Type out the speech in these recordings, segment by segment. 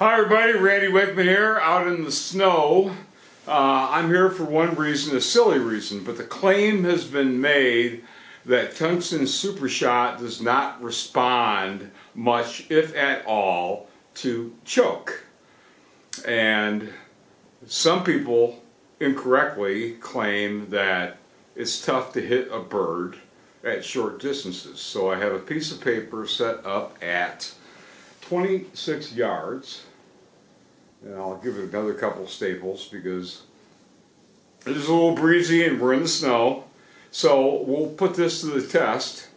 Hi everybody, Randy Wickman here, out in the snow. I'm here for one reason, a silly reason, but the claim has been made that Tungsten Super Shot does not respond much, if at all, to choke. And some people incorrectly claim that it's tough to hit a bird at short distances. So I have a piece of paper set up at 26 yards, and I'll give it another couple staples because it is a little breezy and we're in the snow. So we'll put this to the test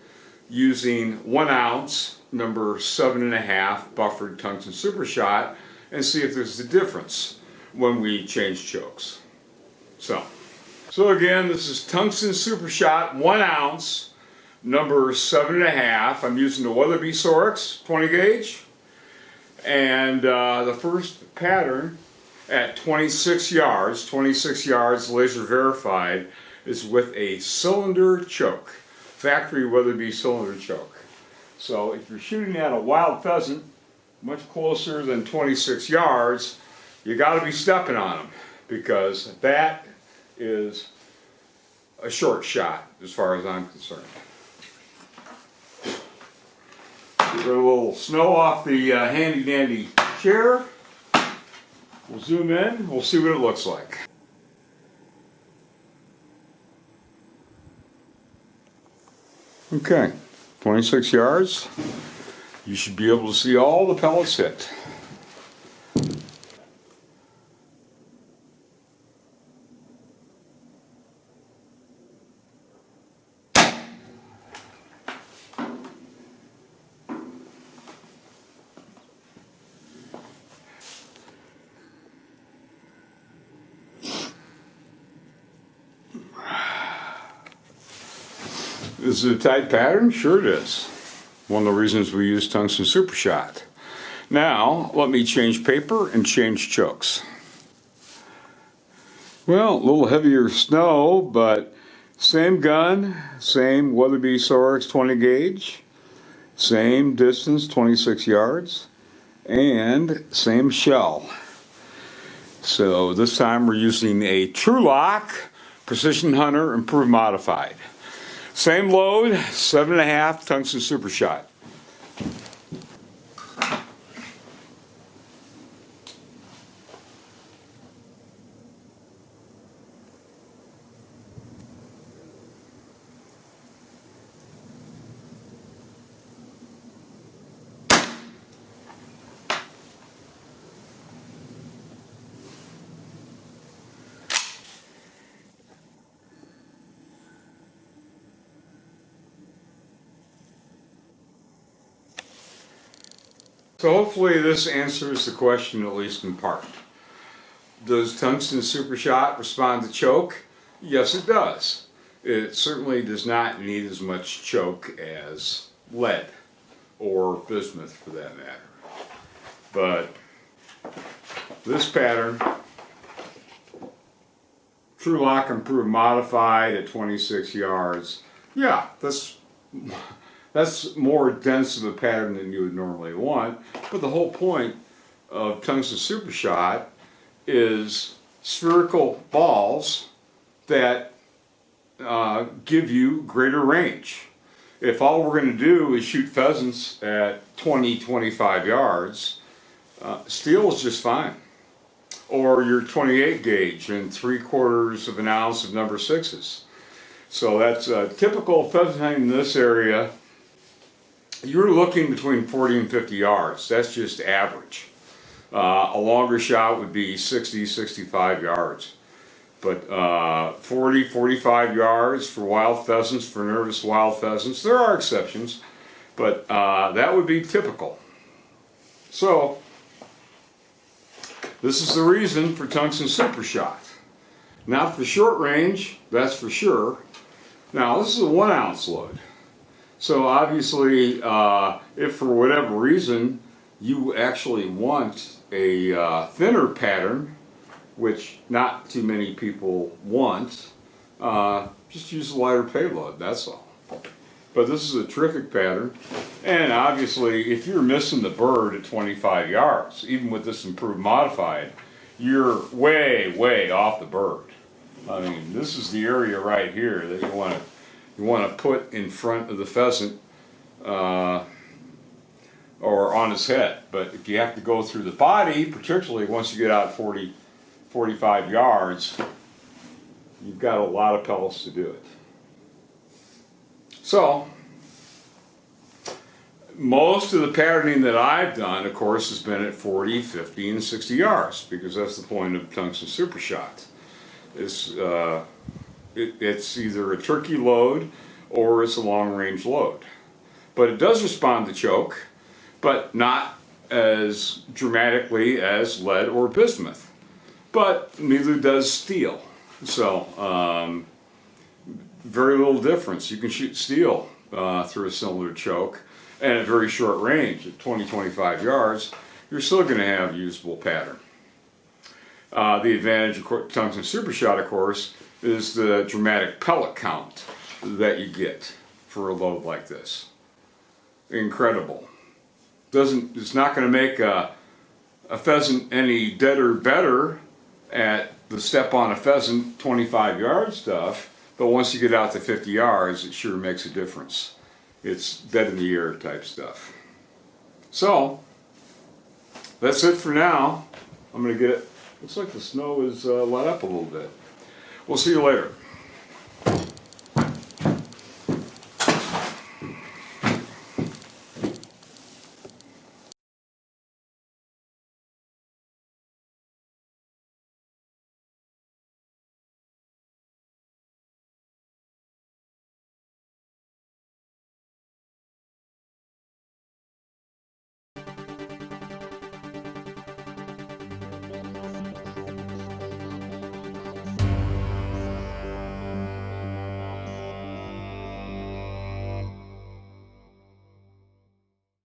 using 1 ounce, number 7.5 buffered Tungsten Super Shot, and see if there's a difference when we change chokes. So again, this is Tungsten Super Shot, 1 ounce, number 7.5. I'm using the Weatherby Sorex 20 gauge. And the first pattern at 26 yards laser verified, is with a cylinder choke, factory Weatherby cylinder choke. So if you're shooting at a wild pheasant much closer than 26 yards, you got to be stepping on them, because that is a short shot as far as I'm concerned. Get a little snow off the handy dandy chair. We'll zoom in, we'll see what it looks like. Okay, 26 yards. You should be able to see all the pellets hit. Is it a tight pattern? Sure it is. One of the reasons we use Tungsten Super Shot. Now, let me change paper and change chokes. Well, a little heavier snow, but same gun, same Weatherby Sorex 20 gauge, same distance, 26 yards, and same shell. So this time we're using a True Lock Precision Hunter Improved Modified. Same load, 7.5 Tungsten Super Shot. So hopefully this answers the question, at least in part. Does Tungsten Super Shot respond to choke? Yes, it does. It certainly does not need as much choke as lead, or bismuth for that matter. But this pattern, True Lock Improved Modified at 26 yards, yeah, that's more dense of a pattern than you would normally want, but the whole point of Tungsten Super Shot is spherical balls that give you greater range. If all we're going to do is shoot pheasants at 20-25 yards, steel is just fine. Or your 28 gauge and 3/4 of an ounce of number 6s. So that's typical pheasant hunting in this area. You're looking between 40 and 50 yards. That's just average. A longer shot would be 60, 65 yards. But 40, 45 yards for wild pheasants, for nervous wild pheasants. There are exceptions, but that would be typical. So, this is the reason for Tungsten Super Shot. Not for short range, that's for sure. Now, this is a 1 ounce load. So obviously, if for whatever reason you actually want a thinner pattern, which not too many people want, just use a lighter payload, that's all. But this is a terrific pattern. And obviously, if you're missing the bird at 25 yards, even with this improved modified, you're way, way off the bird. I mean, this is the area right here that you want to put in front of the pheasant or on his head. But if you have to go through the body, particularly once you get out 40, 45 yards, you've got a lot of pellets to do it. So, most of the patterning that I've done, of course, has been at 40, 50, and 60 yards, because that's the point of Tungsten Super Shot. It's either a turkey load or it's a long-range load. But it does respond to choke, but not as dramatically as lead or bismuth. But neither does steel. So, very little difference. You can shoot steel through a cylinder choke, and at very short range, at 20-25 yards, you're still going to have usable pattern. The advantage of Tungsten Super Shot, of course, is the dramatic pellet count that you get for a load like this. Incredible. It's not going to make a pheasant any deader better at the step on a pheasant 25 yard stuff, but once you get out to 50 yards, it sure makes a difference. It's dead in the air type stuff. So, that's it for now. I'm going to get it. Looks like the snow is let up a little bit. We'll see you later.